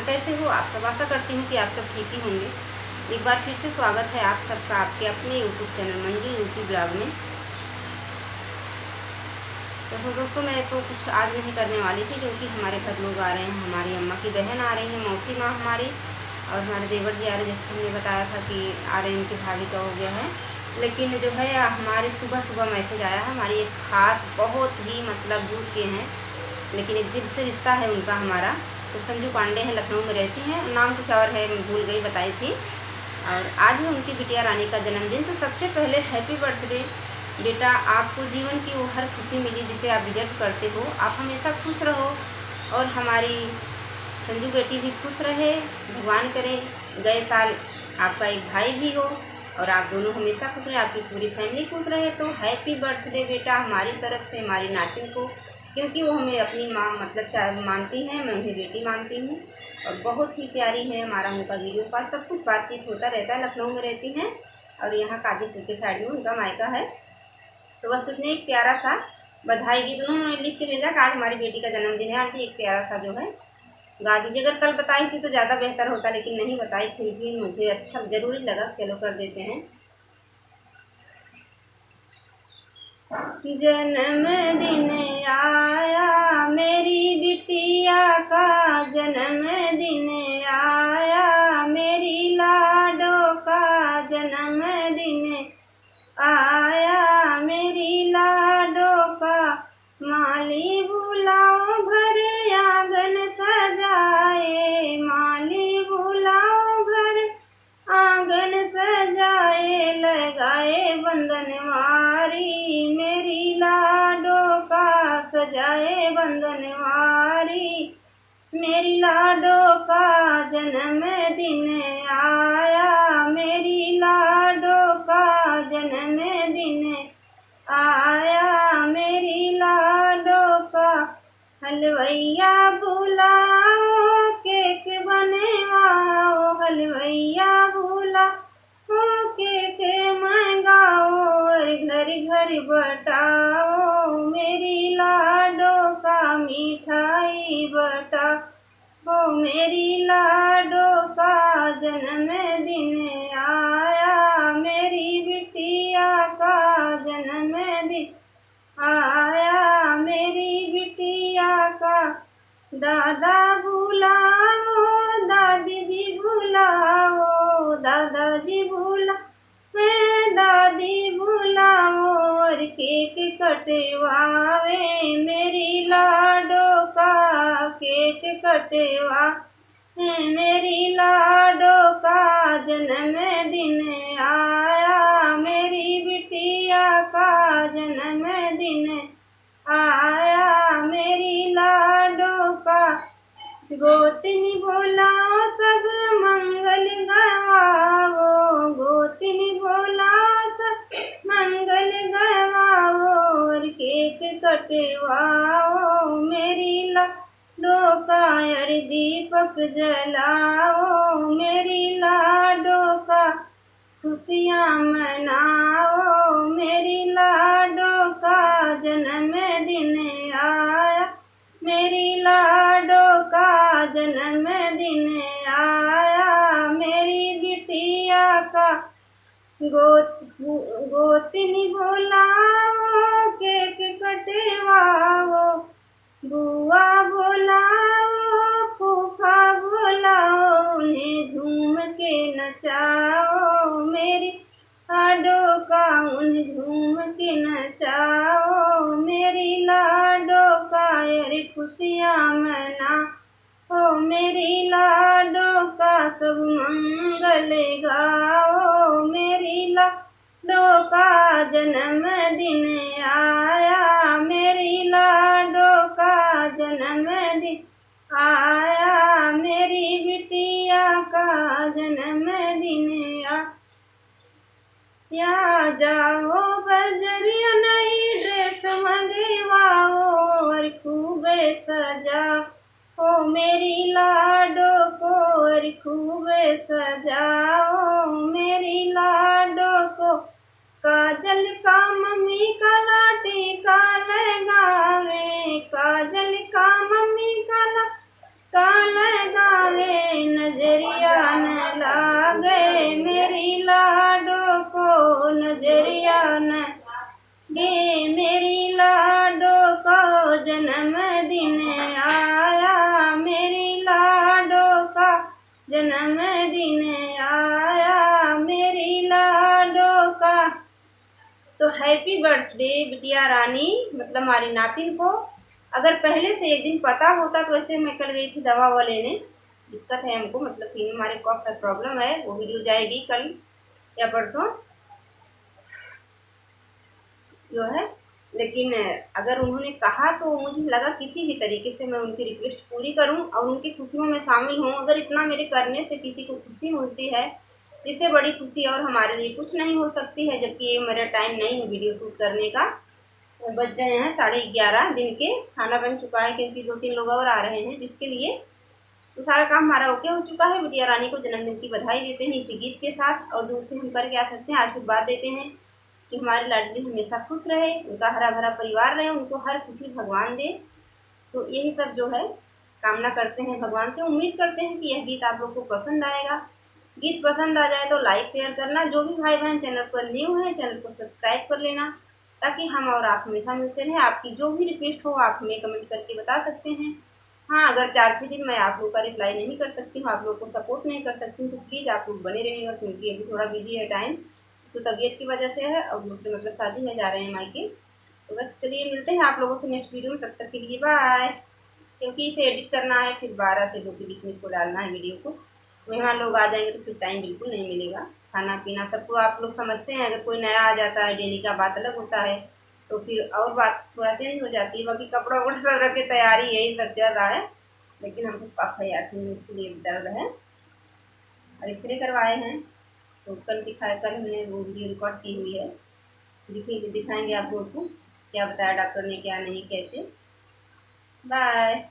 कैसे हो आप सब? आशा करती हूँ कि आप सब ठीक ही होंगे। एक बार फिर से स्वागत है आप सबका आपके अपने YouTube channel Manju UP blog में। तो दोस्तों मैं तो कुछ आज नहीं करने वाली थी क्योंकि हमारे घर लोग आ रहे हैं, हमारी अम्मा की बहन आ रही है, मौसी माँ हमारी, और हमारे देवर जी आ रहे हैं। जैसे हमने बताया था कि आ रहे हैं, उनकी भाभी का हो गया है। लेकिन जो है हमारे सुबह सुबह मैसेज आया है, हमारी एक खास बहुत ही मतलब दूर के हैं लेकिन एक दिल से रिश्ता है उनका हमारा। तो संजू पांडे हैं, लखनऊ में रहती हैं, नाम कुछ और है, मैं भूल गई, बताई थी। और आज है उनकी बिटिया रानी का जन्मदिन। तो सबसे पहले हैप्पी बर्थडे बेटा, आपको जीवन की वो हर खुशी मिली जिसे आप डिजर्व करते हो। आप हमेशा खुश रहो और हमारी संजू बेटी भी खुश रहे, भगवान करे गए साल आपका एक भाई भी हो और आप दोनों हमेशा खुश रहे, आपकी पूरी फैमिली खुश रहे। तो हैप्पी बर्थडे बेटा हमारी तरफ से हमारी नातिन को, क्योंकि वो हमें अपनी माँ मतलब चाहे मानती हैं, मैं उन्हें बेटी मानती हूँ और बहुत ही प्यारी है। हमारा उनका वीडियो कॉल सब कुछ बातचीत होता रहता है। लखनऊ में रहती हैं और यहाँ कादीपुर के साइड में उनका मायका है। तो बस कुछ नहीं, एक प्यारा सा बधाई गीत उन्होंने लिख के भेजा कि आज हमारी बेटी का जन्मदिन है आंटी, एक प्यारा सा जो है गा दीजिए। अगर कल बताई थी तो ज़्यादा बेहतर होता, लेकिन नहीं बताई, फिर भी मुझे अच्छा ज़रूरी लगा, चलो कर देते हैं। जन्मदिन आया मेरी बिटिया का, जन्मदिन आया मेरी लाडो का, जन्मदिन आया मेरी लाडो का। माली बुलाओ घर आंगन सजाए, माली बुलाओ घर आंगन सजाए, लगाए बंधन वारी मेरी लाडो का, सजाए बंधन वारी मेरी लाडो का। जन्मदिन आया मेरी लाडो का, जन्मदिन आया मेरी लाडो का। हलवैया बुलाओ केक बनवाओ, हलवैया बुलाओ केक मंगाओ और घर घर बटाओ मेरी लाडो का, मिठाई बटाओ मेरी लाडो का। जन्मदिन आया मेरी बिटिया का, जन्मदिन आया मेरी बिटिया का। दादा बुलाओ दादी जी बुलाओ, दादाजी बुलाओ मैं दादी बुलाओ और केक कटवावे मेरी लाडो का, केक कटवा मेरी लाडो का। जन्मदिन आया मेरी बिटिया का, जन्मदिन आया मेरी लाडो का। गोतनी बोलाओ सब मंगल गवाओ, गोतनी बोलाओ सब मंगल गवाओ और केक कटवाओ मेरी लाडो का। यार दीपक जलाओ मेरी लाडो का, खुशियाँ मनाओ मेरी लाडो का। जन्मदिन आया मेरी लाडो का, जन्मदिन आया मेरी बिटिया का। गोतनी बोलाओ केक कटवाओ, बुआ बोलाओ फूफा बोलाओ, उन्हें झूम के नचाओ मेरी लाडो का, उन्हें झूम के नचाओ मेरी लाडो का। अरे खुशियाँ मनाओ मेरी लाडो का, सब मंगल गाओ मेरी लाडो का। जन्मदिन आया मेरी लाडो का, जन्मदिन आया मेरी बिटिया का, जन्मदिन या जाओ बजरिया नई ड्रेस मंगवाओ और खूब सजाओ मेरी लाडो को, और खूब सजाओ मेरी लाडो को। काजल का मम्मी का लाटी का लगावे, काजल का मम्मी का कान गावे नजरिया न लागे, मेरी लाडो को नजरिया न गे, मेरी लाडो का जन्मदिन आया, मेरी लाडो का जन्मदिन आया, मेरी लाडो का। तो हैप्पी बर्थडे बिटिया रानी, मतलब हमारी नातिन को। अगर पहले से एक दिन पता होता तो ऐसे मैं कल गई थी दवा वो लेने, दिक्कत है हमको, मतलब कि हमारे कॉफ का प्रॉब्लम है, वो वीडियो जाएगी कल या परसों जो है। लेकिन अगर उन्होंने कहा तो मुझे लगा किसी भी तरीके से मैं उनकी रिक्वेस्ट पूरी करूं और उनकी खुशियों में शामिल हूं। अगर इतना मेरे करने से किसी को खुशी मिलती है, इससे बड़ी खुशी और हमारे लिए कुछ नहीं हो सकती है। जबकि ये मेरा टाइम नहीं है वीडियो शूट करने का। बज रहे हैं 11:30 दिन के, खाना बन चुका है क्योंकि 2-3 लोग और आ रहे हैं जिसके लिए। तो सारा काम हमारा ओके हो चुका है। बिटिया रानी को जन्मदिन की बधाई देते हैं इसी गीत के साथ, और दूर से हम करके आ सकते हैं आशीर्वाद देते हैं कि हमारी लाडली हमेशा खुश रहे, उनका हरा भरा परिवार रहे, उनको हर खुशी भगवान दे। तो यही सब जो है कामना करते हैं भगवान से। उम्मीद करते हैं कि यह गीत आप लोग को पसंद आएगा। गीत पसंद आ जाए तो लाइक शेयर करना। जो भी भाई बहन चैनल पर न्यू है चैनल को सब्सक्राइब कर लेना, ताकि हम और आप हमेशा मिलते रहें। आपकी जो भी रिक्वेस्ट हो आप हमें कमेंट करके बता सकते हैं। हाँ, अगर 4-6 दिन मैं आप लोग का रिप्लाई नहीं कर सकती हूँ, आप लोग को सपोर्ट नहीं कर सकती हूँ, तो प्लीज़ आप लोग बने रहिएगा, क्योंकि अभी थोड़ा बिजी है टाइम, तो तबीयत की वजह से है, और दूसरे मतलब शादी में जा रहे हैं मायके। तो बस चलिए मिलते हैं आप लोगों से नेक्स्ट वीडियो में, तब तक के लिए बाय। क्योंकि इसे एडिट करना है, फिर 12 से 2 के बीच में इसको डालना है वीडियो को। मेहमान लोग आ जाएंगे तो फिर टाइम बिल्कुल नहीं मिलेगा। खाना पीना सबको आप लोग समझते हैं, अगर कोई नया आ जाता है डेली का बात अलग होता है, तो फिर और बात थोड़ा चेंज हो जाती है। बाकी कपड़ा वपड़ा सब रख के तैयारी यही सब चल रहा है, लेकिन हमको कफ है यार, इसके लिए दर्द है और एक्सरे करवाए हैं। तो कल कल हमने वो वीडियो रिकॉर्ड की हुई है, दिखाएंगे आप लोगों को क्या बताया डॉक्टर ने क्या नहीं कैसे। बाय।